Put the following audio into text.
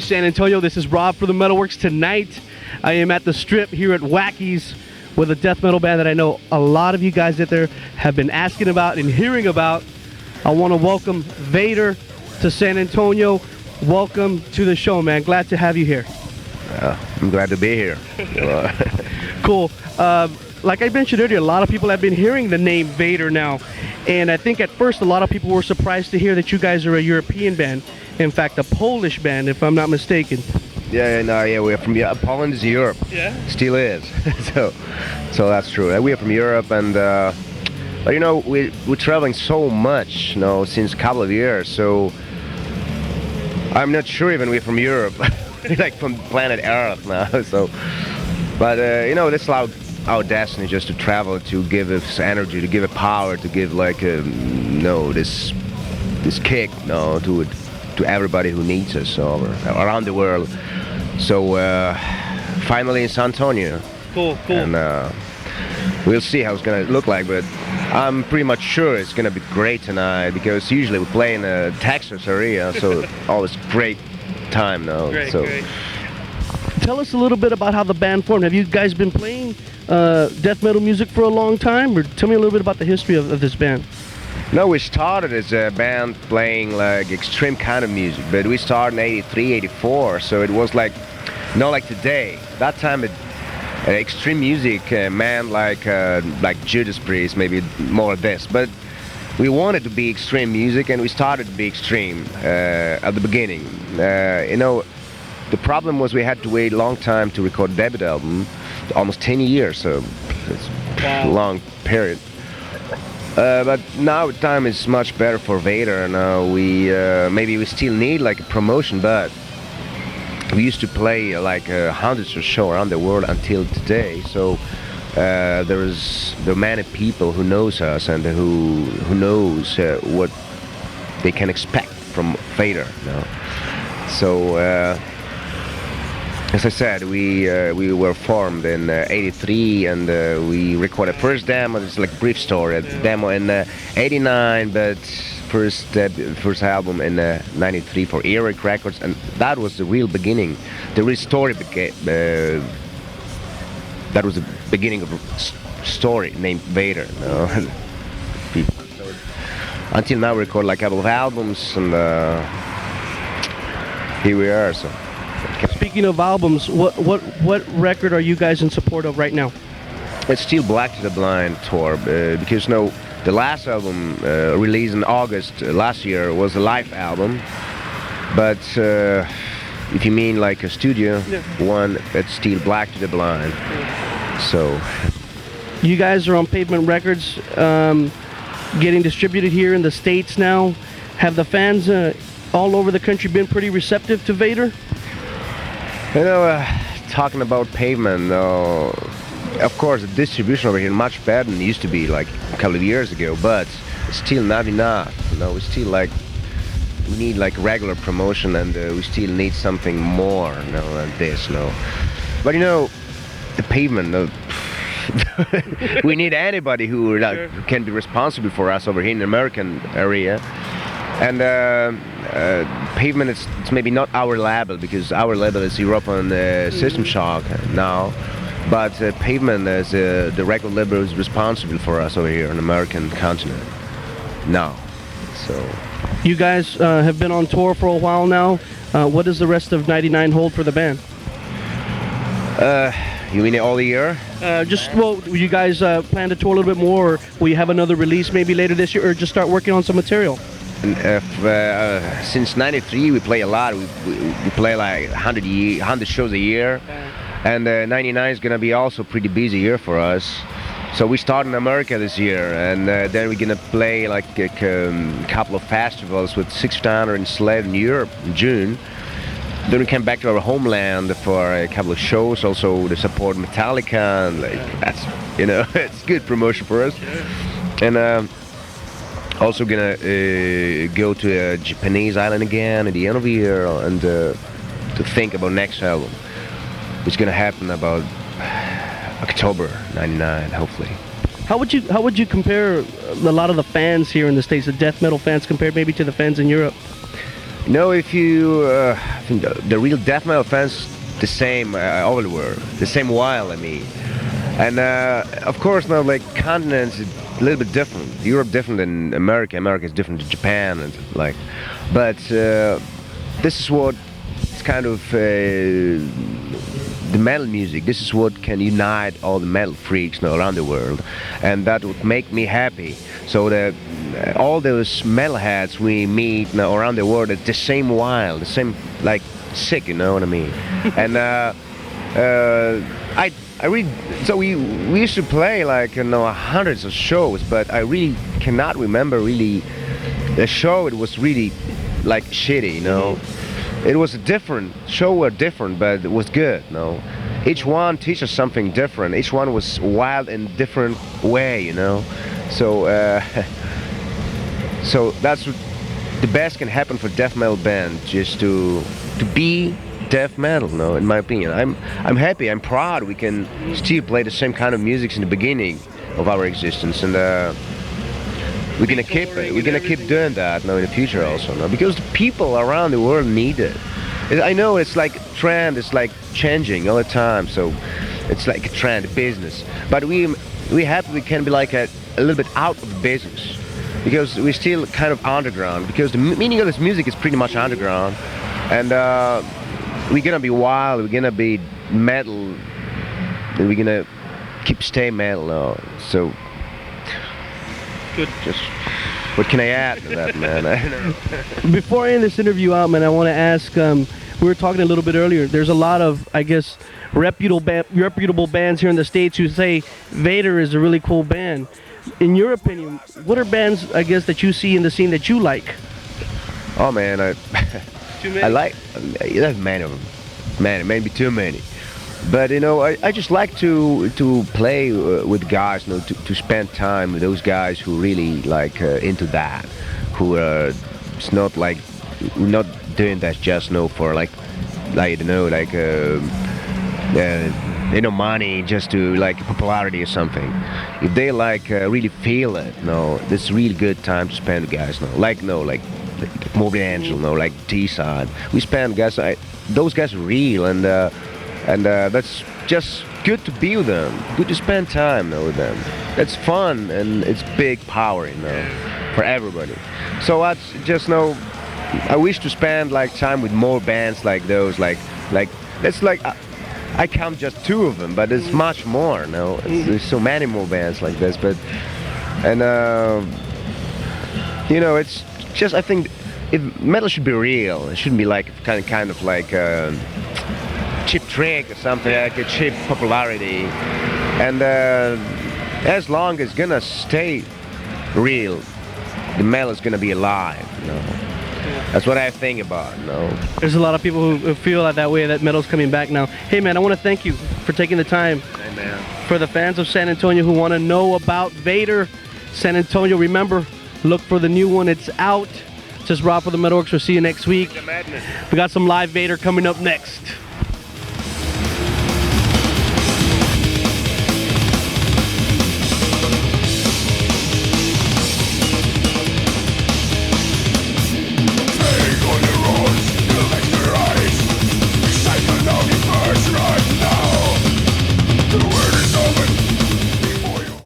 San Antonio. This is Rob for the MetalWorks. Tonight, I am at the Strip here at Wacky's with a death metal band that I know a lot of you guys out there have been asking about and hearing about. I want to welcome VADER to San Antonio. Welcome to the show, man. Glad to have you here. I'm glad to be here. Cool. Like I mentioned earlier, a lot of people have been hearing the name VADER now. And I think at first a lot of people were surprised to hear that you guys are a European band. In fact, a Polish band, if I'm not mistaken. Yeah, we're from Poland is Europe. Yeah. Still is. so that's true. We are from Europe, and but you know we're traveling so much, you know, since a couple of years. So I'm not sure even we're from Europe, like from planet Earth now. So, but you know, that's our destiny, just to travel, to give us energy, to give it power, to give like this kick, to everybody who needs us around the world. So finally in San Antonio. Cool. And we'll see how it's gonna look like, but I'm pretty much sure it's gonna be great tonight, because usually we play in the Texas area, so always great time now. Great. Tell us a little bit about how the band formed. Have you guys been playing death metal music for a long time, or tell me a little bit about the history of this band? No, we started as a band playing like extreme kind of music, but we started in 83, 84, so it was like, not like today. That time extreme music meant like Judas Priest, maybe more of this, but we wanted to be extreme music, and we started to be extreme at the beginning. You know, the problem was we had to wait a long time to record a debut album, almost 10 years, so it's a long period. But now time is much better for VADER. Now maybe we still need like a promotion, but we used to play like hundreds of shows around the world until today. So there are many people who knows us and who knows what they can expect from VADER. So as I said, we were formed in 83, and we recorded first demo. It's like a brief story. Demo in 89, but first album in 93 for Eric Records, and that was the real beginning. The real story that was the beginning of a story named VADER. So until now, we record like a couple of albums, and here we are. So. Speaking of albums, what record are you guys in support of right now? It's still Black to the Blind tour, because the last album released in August last year was a live album, but if you mean like a studio one, it's still Black to the Blind. So you guys are on Pavement Records, getting distributed here in the States now. Have the fans all over the country been pretty receptive to VADER? You know, talking about Pavement, of course the distribution over here is much better than it used to be like a couple of years ago, but it's still not enough. You know, we need like regular promotion, and we still need something more, than this. But you know, the Pavement, we need anybody who can be responsible for us over here in the American area. And Pavement, it's maybe not our label, because our label is European System Shock now, but Pavement is the record label is responsible for us over here on the American continent now. So you guys have been on tour for a while now. What does the rest of '99 hold for the band? You mean all year? Will you guys plan to tour a little bit more, or will you have another release maybe later this year, or just start working on some material? Since '93 we play a lot. We play like 100 shows a year, and '99 is gonna be also a pretty busy year for us. So we start in America this year, and then we're gonna play like a couple of festivals with Six Feet Under and Sled in Europe in June. Then we came back to our homeland for a couple of shows, also to support Metallica, and like that's it's good promotion for us. And also gonna go to a Japanese island again at the end of the year, and to think about next album, which is gonna happen about October '99, hopefully. How would you compare a lot of the fans here in the States, the death metal fans, compared maybe to the fans in Europe? if you, I think the real death metal fans, the same all over the world, the same while, I mean. And of course, now, like, continents is a little bit different. Europe different than America. America is different than Japan, and like, but this is what it's kind of the metal music. This is what can unite all the metal freaks now around the world, and that would make me happy. So that all those metalheads we meet now around the world at the same while, the same, like, sick, you know what I mean? And I really, so we used to play, like, hundreds of shows, but I really cannot remember really the show. It was really, like, shitty, you know. It was a different show, were different, but it was good, you know. Each one teaches something different. Each one was wild in different way, you know. So so that's what the best can happen for death metal band, just to be death metal, no, in my opinion. I'm happy, I'm proud we can still play the same kind of music in the beginning of our existence, and we're gonna keep it. We're gonna keep doing that now in the future also, no, because the people around the world need it. I know it's like a trend, it's like changing all the time, so it's like a trend, business. But we happy we can be like a little bit out of the business, because we're still kind of underground, because the meaning of this music is pretty much underground, and we're gonna be wild, we're gonna be metal, and we're gonna stay metal now. So good. Just what can I add to that, man? I don't know. Before I end this interview out, man, I want to ask, we were talking a little bit earlier, there's a lot of, I guess, reputable bands here in the States who say VADER is a really cool band. In your opinion, what are bands, I guess, that you see in the scene that you like? Oh, man, Too many? I like, there's many of them, maybe too many. But I just like to play with guys, to spend time with those guys who really like into that, who are it's not like not doing that just for like money, just to like popularity or something. If they like really feel it, this is really good time to spend with guys. Like Morbid Angel, like T-Side. We spend guys, those guys are real, and that's just good to be with them, good to spend time with them. That's fun, and it's big power, for everybody. So I just I wish to spend like time with more bands like those, like it's like I count just two of them, but it's much more. There's so many more bands like this, but it's just, I think if metal should be real, it shouldn't be like kind of like cheap trick or something, like a cheap popularity, and as long as it's gonna stay real, the metal is gonna be alive. That's what I think about. There's a lot of people who feel that way, that metal's coming back now. Hey, man, I want to thank you for taking the time. Hey, man. For the fans of San Antonio who want to know about VADER, San Antonio, remember, look for the new one. It's out. Just Rob for the MetalWorks. We'll see you next week. We got some live VADER coming up next.